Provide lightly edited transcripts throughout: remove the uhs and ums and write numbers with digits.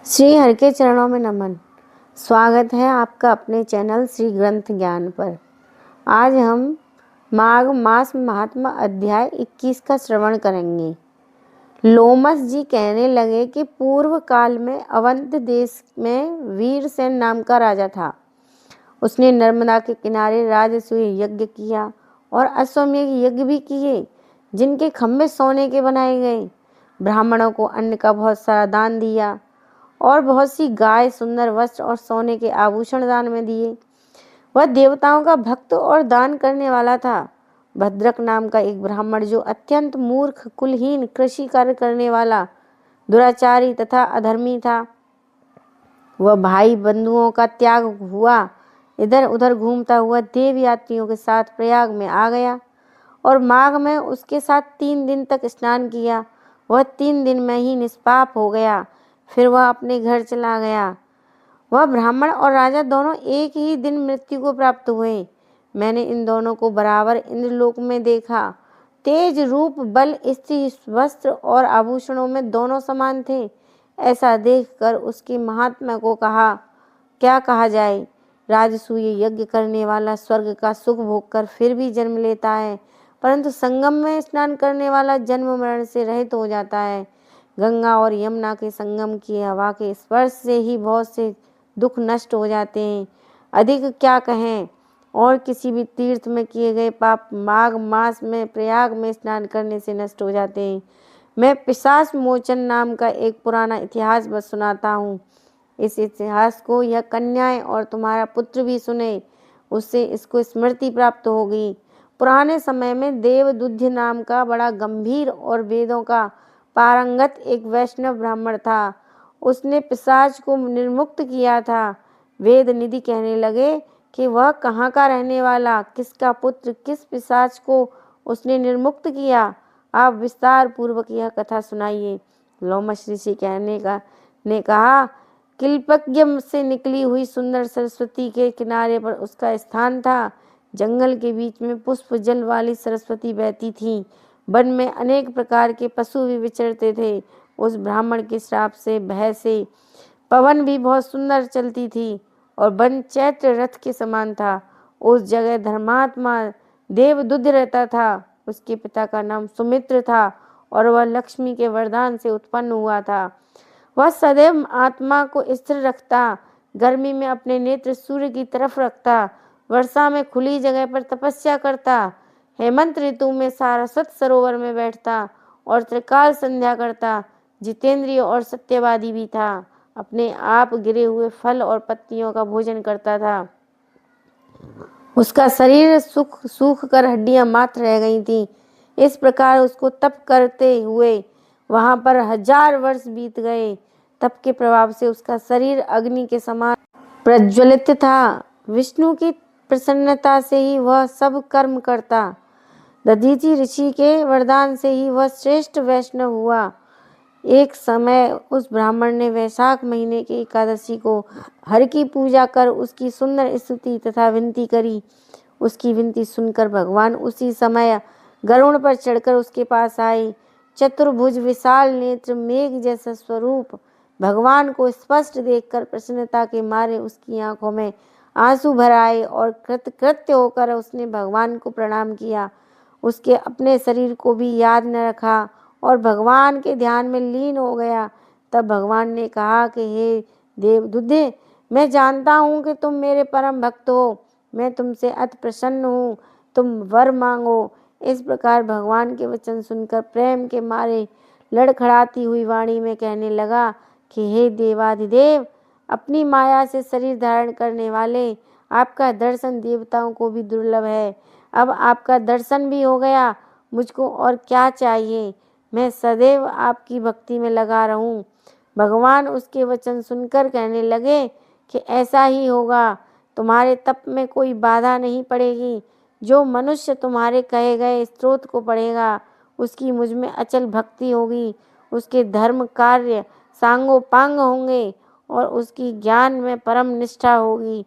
श्री हरि के चरणों में नमन। स्वागत है आपका अपने चैनल श्री ग्रंथ ज्ञान पर। आज हम माघ मास महात्मा अध्याय 21 का श्रवण करेंगे। लोमस जी कहने लगे कि पूर्व काल में अवंत देश में वीरसेन नाम का राजा था। उसने नर्मदा के किनारे राजसूय यज्ञ किया और अश्वमेध यज्ञ भी किए, जिनके खंभे सोने के बनाए गए। ब्राह्मणों को अन्न का बहुत सारा दान दिया और बहुत सी गाय, सुंदर वस्त्र और सोने के आभूषण दान में दिए। वह देवताओं का भक्त और दान करने वाला था। भद्रक नाम का एक ब्राह्मण, जो अत्यंत मूर्ख, कुलहीन, कृषि कार्य करने वाला, दुराचारी तथा अधर्मी था, वह भाई बंधुओं का त्याग हुआ इधर उधर घूमता हुआ देव यात्रियों के साथ प्रयाग में आ गया और माघ में उसके साथ 3 दिन तक स्नान किया। वह 3 दिन में ही निष्पाप हो गया। फिर वह अपने घर चला गया। वह ब्राह्मण और राजा दोनों एक ही दिन मृत्यु को प्राप्त हुए। मैंने इन दोनों को बराबर इंद्रलोक में देखा। तेज, रूप, बल, स्त्री, वस्त्र और आभूषणों में दोनों समान थे। ऐसा देखकर उसके महात्मा को क्या कहा जाए। राजसूय यज्ञ करने वाला स्वर्ग का सुख भोगकर फिर भी जन्म लेता है, परंतु संगम में स्नान करने वाला जन्म मरण से रहित हो जाता है। गंगा और यमुना के संगम की हवा के स्पर्श से ही बहुत से दुख नष्ट हो जाते हैं। अधिक क्या कहें, और किसी भी तीर्थ में किए गए पाप माघ मास में प्रयाग में स्नान करने से नष्ट हो जाते हैं। मैं पिशाच मोचन नाम का एक पुराना इतिहास बस सुनाता हूँ। इस इतिहास को यह कन्याएं और तुम्हारा पुत्र भी सुने, उससे इसको स्मृति प्राप्त होगी। पुराने समय में देवदुध्य नाम का बड़ा गंभीर और वेदों का पारंगत एक वैष्णव ब्राह्मण था। उसने पिशाच को निर्मुक्त किया था। वेद निधि कहने लगे कि वह कहाँ का रहने वाला, किसका पुत्र, किस पिशाच को उसने निर्मुक्त किया। आप विस्तार पूर्वक यह कथा सुनाइए। लोमश ऋषि ने कहा, किल्पज्ञ से निकली हुई सुंदर सरस्वती के किनारे पर उसका स्थान था। जंगल के बीच में पुष्प जल वाली सरस्वती बहती थी। वन में अनेक प्रकार के पशु भी विचरते थे। उस ब्राह्मण के श्राप से, भय से पवन भी बहुत सुंदर चलती थी और वन चैत्र रथ के समान था। उस जगह धर्मात्मा देवदुध रहता था। उसके पिता का नाम सुमित्र था और वह लक्ष्मी के वरदान से उत्पन्न हुआ था। वह सदैव आत्मा को स्थिर रखता, गर्मी में अपने नेत्र सूर्य की तरफ रखता, वर्षा में खुली जगह पर तपस्या करता, हेमंत ऋतु में सारस्वत सरोवर में बैठता और त्रिकाल संध्या करता। जितेंद्रिय और सत्यवादी भी था। अपने आप गिरे हुए फल और पत्तियों का भोजन करता था। उसका शरीर सूख कर हड्डियां मात्र रह गई थी। इस प्रकार उसको तप करते हुए वहां पर 1000 वर्ष बीत गए। तप के प्रभाव से उसका शरीर अग्नि के समान प्रज्वलित था। विष्णु की प्रसन्नता से ही वह सब कर्म करता। दधीचि ऋषि के वरदान से ही वह श्रेष्ठ वैष्णव हुआ। एक समय उस ब्राह्मण ने वैशाख महीने की एकादशी को हर की पूजा कर उसकी सुंदर स्तुति तथा विनती करी। उसकी विनती सुनकर भगवान उसी समय गरुड़ पर चढ़कर उसके पास आए। चतुर्भुज, विशाल नेत्र, मेघ जैसा स्वरूप भगवान को स्पष्ट देखकर प्रसन्नता के मारे उसकी आंखों में आंसू भर आए और कृतकृत्य होकर उसने भगवान को प्रणाम किया। उसके अपने शरीर को भी याद न रखा और भगवान के ध्यान में लीन हो गया। तब भगवान ने कहा कि हे देवदुद्ध, मैं जानता हूँ कि तुम मेरे परम भक्त हो। मैं तुमसे अति प्रसन्न हूँ, तुम वर मांगो। इस प्रकार भगवान के वचन सुनकर प्रेम के मारे लड़खड़ाती हुई वाणी में कहने लगा कि हे देवाधिदेव, अपनी माया से शरीर धारण करने वाले, आपका दर्शन देवताओं को भी दुर्लभ है। अब आपका दर्शन भी हो गया, मुझको और क्या चाहिए। मैं सदैव आपकी भक्ति में लगा रहूं। भगवान उसके वचन सुनकर कहने लगे कि ऐसा ही होगा। तुम्हारे तप में कोई बाधा नहीं पड़ेगी। जो मनुष्य तुम्हारे कहे गए स्तोत्र को पढ़ेगा, उसकी मुझ में अचल भक्ति होगी। उसके धर्म कार्य सांगोपांग होंगे और उसकी ज्ञान में परम निष्ठा होगी।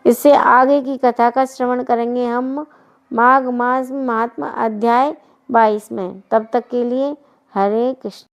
इससे आगे की कथा का श्रवण करेंगे हम माघ मास महात्मा अध्याय 22 में। तब तक के लिए हरे कृष्ण।